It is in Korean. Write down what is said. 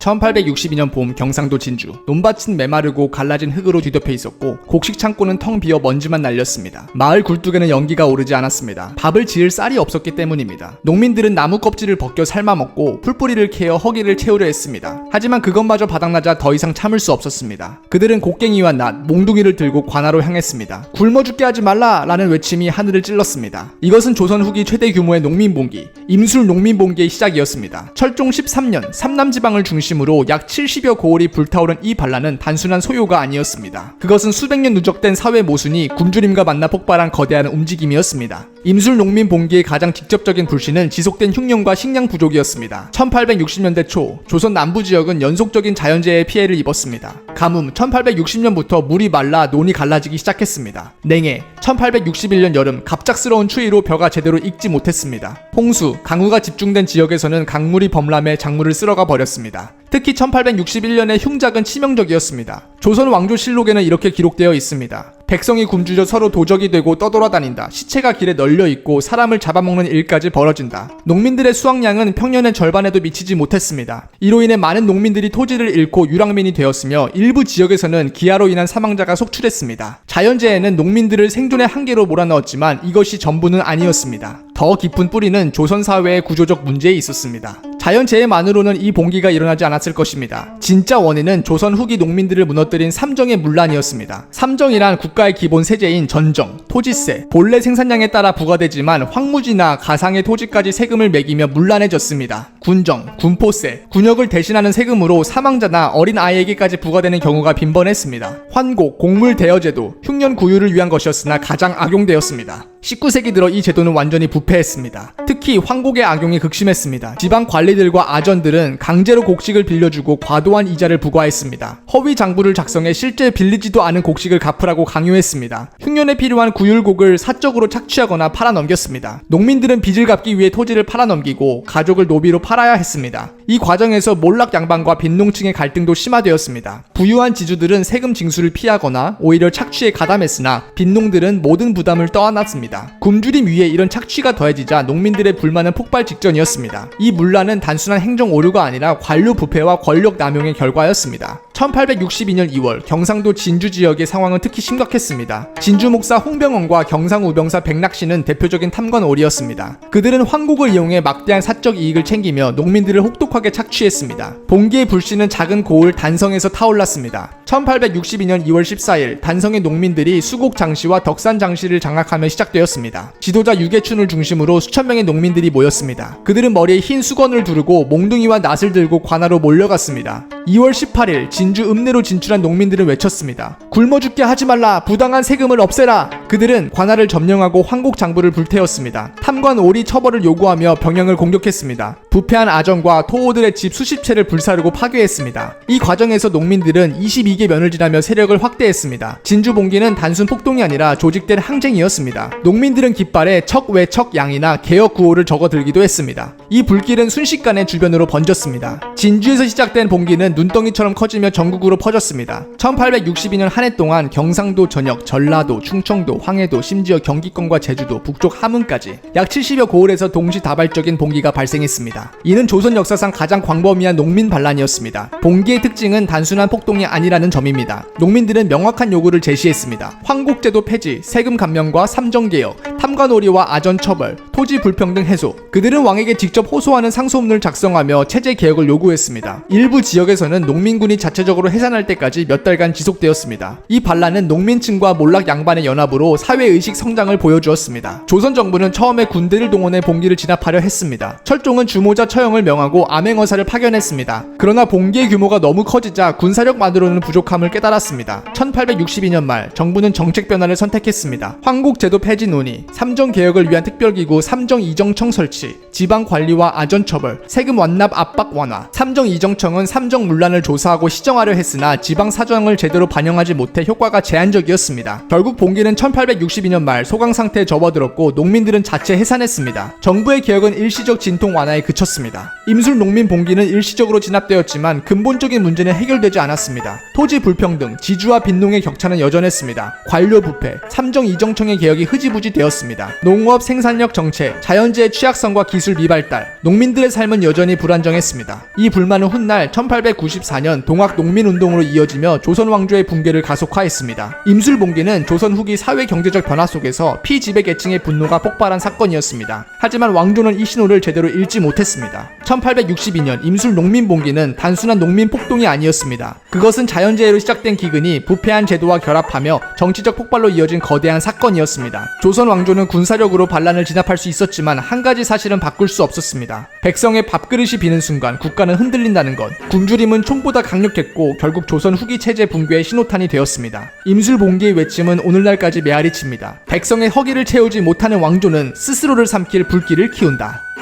1862년 봄 경상도 진주. 논밭은 메마르고 갈라진 흙으로 뒤덮여 있었고 곡식 창고는 텅 비어 먼지만 날렸습니다. 마을 굴뚝에는 연기가 오르지 않았습니다. 밥을 지을 쌀이 없었기 때문입니다. 농민들은 나무 껍질을 벗겨 삶아 먹고 풀뿌리를 캐어 허기를 채우려 했습니다. 하지만 그것마저 바닥나자 더 이상 참을 수 없었습니다. 그들은 곡괭이와 낫, 몽둥이를 들고 관하로 향했습니다. 굶어 죽게 하지 말라! 라는 외침이 하늘을 찔렀습니다. 이것은 조선 후기 최대 규모의 농민봉기, 임술 농민봉기의 시작이었습니다. 철종 13년 삼남지방을 중심으로 약 70여 고을이 불타오른 이 반란은 단순한 소요가 아니었습니다. 그것은 수백 년 누적된 사회 모순이 굶주림과 만나 폭발한 거대한 움직임이었습니다. 임술 농민 봉기의 가장 직접적인 불씨는 지속된 흉년과 식량 부족이었습니다. 1860년대 초 조선 남부 지역은 연속적인 자연재해의 피해를 입었습니다. 가뭄, 1860년부터 물이 말라 논이 갈라지기 시작했습니다. 냉해, 1861년 여름 갑작스러운 추위로 벼가 제대로 익지 못했습니다. 홍수, 강우가 집중된 지역에서는 강물이 범람해 작물을 쓸어가 버렸습니다. 특히 1861년의 흉작은 치명적이었습니다. 조선 왕조실록에는 이렇게 기록되어 있습니다. 백성이 굶주려 서로 도적이 되고 떠돌아다닌다. 시체가 길에 널려있고 사람을 잡아먹는 일까지 벌어진다. 농민들의 수확량은 평년의 절반에도 미치지 못했습니다. 이로 인해 많은 농민들이 토지를 잃고 유랑민이 되었으며 일부 지역에서는 기아로 인한 사망자가 속출했습니다. 자연재해는 농민들을 생존의 한계로 몰아넣었지만 이것이 전부는 아니었습니다. 더 깊은 뿌리는 조선 사회의 구조적 문제에 있었습니다. 자연재해만으로는 이 봉기가 일어나지 않았을 것입니다. 진짜 원인은 조선 후기 농민들을 무너뜨린 삼정의 문란이었습니다. 삼정이란 국가의 기본 세제인 전정, 토지세, 본래 생산량에 따라 부과되지만 황무지나 가상의 토지까지 세금을 매기며 문란해졌습니다. 군정, 군포세, 군역을 대신하는 세금으로 사망자나 어린 아이에게까지 부과되는 경우가 빈번했습니다. 환곡, 곡물대여제도, 흉년 구유를 위한 것이었으나 가장 악용되었습니다. 19세기 들어 이 제도는 완전히 부패했습니다. 특히 황곡의 악용이 극심했습니다. 지방 관리들과 아전들은 강제로 곡식을 빌려주고 과도한 이자를 부과했습니다. 허위 장부를 작성해 실제 빌리지도 않은 곡식을 갚으라고 강요했습니다. 흉년에 필요한 구율곡을 사적으로 착취하거나 팔아넘겼습니다. 농민들은 빚을 갚기 위해 토지를 팔아넘기고 가족을 노비로 팔아야 했습니다. 이 과정에서 몰락 양반과 빈농층의 갈등도 심화되었습니다. 부유한 지주들은 세금 징수를 피하거나 오히려 착취에 가담했으나 빈농들은 모든 부담을 떠안았습니다. 굶주림 위에 이런 착취가 더해지자 농민들의 불만은 폭발 직전이었습니다. 이 문란은 단순한 행정 오류가 아니라 관료 부패와 권력 남용의 결과였습니다. 1862년 2월 경상도 진주 지역의 상황은 특히 심각했습니다. 진주 목사 홍병원과 경상 우병사 백낙씨는 대표적인 탐관오리였습니다. 그들은 황곡을 이용해 막대한 사적 이익을 챙기며 농민들을 혹독하게 착취했습니다. 봉기의 불씨는 작은 고을 단성에서 타올랐습니다. 1862년 2월 14일 단성의 농민들이 수곡 장씨와 덕산 장씨를 장악하며 시작되었습니다. 지도자 유계춘을 중심으로 수천 명의 농민들이 모였습니다. 그들은 머리에 흰 수건을 두르고 몽둥이와 낫을 들고 관하로 몰려갔습니다. 2월 18일 진주 읍내로 진출한 농민들은 외쳤습니다. 굶어 죽게 하지 말라! 부당한 세금을 없애라! 그들은 관할을 점령하고 황곡 장부를 불태웠습니다. 탐관 오리 처벌을 요구하며 병영을 공격했습니다. 부패한 아전과 토호들의 집 수십 채를 불사르고 파괴했습니다. 이 과정에서 농민들은 22개 면을 지나며 세력을 확대했습니다. 진주 봉기는 단순 폭동이 아니라 조직된 항쟁이었습니다. 농민들은 깃발에 척외척 양이나 개혁 구호를 적어들기도 했습니다. 이 불길은 순식간에 주변으로 번졌습니다. 진주에서 시작된 봉기는 눈덩이처럼 커지며 전국으로 퍼졌습니다. 1862년 한 해 동안 경상도 전역, 전라도, 충청도, 황해도, 심지어 경기권과 제주도, 북쪽 함흥까지 약 70여 고을에서 동시다발적인 봉기가 발생했습니다. 이는 조선 역사상 가장 광범위한 농민 반란이었습니다. 봉기의 특징은 단순한 폭동이 아니라는 점입니다. 농민들은 명확한 요구를 제시했습니다. 황곡제도 폐지, 세금 감면과 삼정개혁, 탐관오리와 아전 처벌, 토지 불평등 해소. 그들은 왕에게 직접 호소하는 상소문을 작성하며 체제 개혁을 요구했습니다. 일부 지역에서는 농민군이 자체적으로 해산할 때까지 몇 달간 지속되었습니다. 이 반란은 농민층과 몰락 양반의 연합으로 사회의식 성장을 보여주었습니다. 조선 정부는 처음에 군대를 동원해 봉기를 진압하려 했습니다. 철종은 주모자 처형을 명하고 암행어사를 파견했습니다. 그러나 봉기의 규모가 너무 커지자 군사력만으로는 부족함을 깨달았습니다. 1862년 말 정부는 정책 변화를 선택했습니다. 황곡제도 폐지 논의, 삼정개혁을 위한 특별기구 삼정이정청 설치, 지방관리와 아전처벌, 세금 완납 압박 완화. 삼정이정청은 삼정 문란을 조사하고 시정하려 했으나 지방사정을 제대로 반영하지 못해 효과가 제한적이었습니다. 결국 봉기는 1862년 말 소강 상태에 접어들었고 농민들은 자체 해산했습니다. 정부의 개혁은 일시적 진통 완화에 그쳤습니다. 임술 농민 봉기는 일시적으로 진압되었지만 근본적인 문제는 해결되지 않았습니다. 토지 불평등, 지주와 빈농의 격차는 여전했습니다. 관료 부패, 삼정 이정청의 개혁이 흐지부지 되었습니다. 농업 생산력 정체, 자연재해 취약성과 기술 미발달, 농민들의 삶은 여전히 불안정했습니다. 이 불만은 훗날 1894년 동학 농민운동으로 이어지며 조선 왕조의 붕괴를 가속화했습니다. 임술 봉기는 조선 후기 사회 경제적 변화 속에서 피지배 계층의 분노가 폭발한 사건이었습니다. 하지만 왕조는 이 신호를 제대로 읽지 못했습니다. 1862년 임술 농민 봉기는 단순한 농민 폭동이 아니었습니다. 그것은 자연재해로 시작된 기근이 부패한 제도와 결합하며 정치적 폭발로 이어진 거대한 사건이었습니다. 조선 왕조는 군사력으로 반란을 진압할 수 있었지만 한 가지 사실은 바꿀 수 없었습니다. 백성의 밥그릇이 비는 순간 국가는 흔들린다는 것. 굶주림은 총보다 강력했고 결국 조선 후기 체제 붕괴의 신호탄이 되었습니다. 임술 봉기의 외침은 오늘날까지 메아리칩니다. 백성의 허기를 채우지 못하는 왕조는 스스로를 삼킬 불길을 키운다.